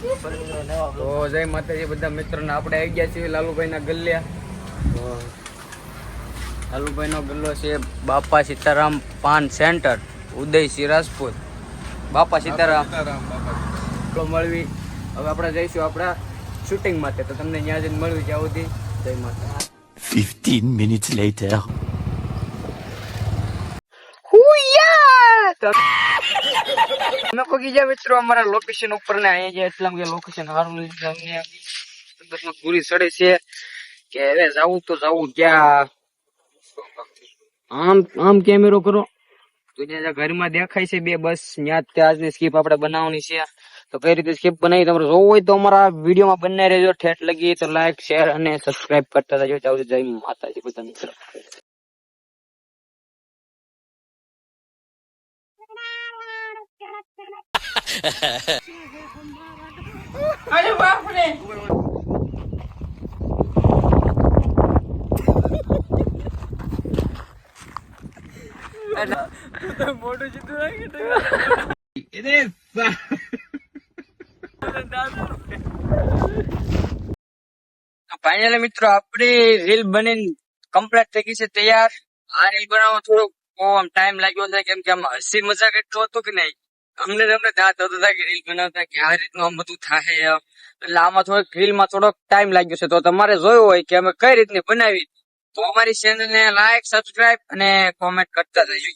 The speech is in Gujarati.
તો જય માતાજી બધા મિત્રોને આપણે આવી ગયા છીએ લાલુભાઈના ગલ્યા. તો લાલુભાઈનો ગલ્લો છે બાપા સીતારામ પાન સેન્ટર, ઉદય સિરાજપુર. બાપા સીતારામ તો મળવી. હવે આપણે જઈશું આપણા શૂટિંગ માટે, તો તમને ત્યાં જઈને મળવી. જ્યાં સુધી જય માતા. 15 minutes later. અમે પગી ગયા મિત્રો અમારા લોકેશન ઉપર ને અહીંયા જે એટલા કે લોકેશન સારું પૂરી સડે છે કે હવે જવું તો જવું ક્યાં. આમ કેમેરો કરો તો જ્યાં ઘરમાં દેખાય છે બે બસ ત્યાં આજની સ્કીપ આપણે બનાવવાની છે. તો કઈ રીતે સ્કીપ બનાવી તમારે જોવું હોય તો અમારા વિડીયોમાં બને રહેજો. ઠેઠ લગી તો લાઈક શેર અને સબસ્ક્રાઇબ કરતા રહેજો. જય માતાજી બધા મિત્રો. અરે બાપ રે મોટું જીતું ફાઇનલી મિત્રો આપડી રીલ બનીને કમ્પ્લીટ થઈ ગઈ છે, તૈયાર. આ રીલ બનાવવા થોડોક ટાઈમ લાગ્યો છે કેમ કે આમ હસી મજાક એટલું હતું કે નહીં. અમને દાંત હતો કે રીલ બનાવતા કે આ રીતનું આમ બધું થાય, એટલે આમાં થોડોક રીલમાં થોડોક ટાઈમ લાગ્યો છે. તો તમારે જોયું હોય કે અમે કઈ રીતની બનાવી તો અમારી ચેનલને લાઈક, સબસ્ક્રાઇબ અને કોમેન્ટ કરતા રહેજો.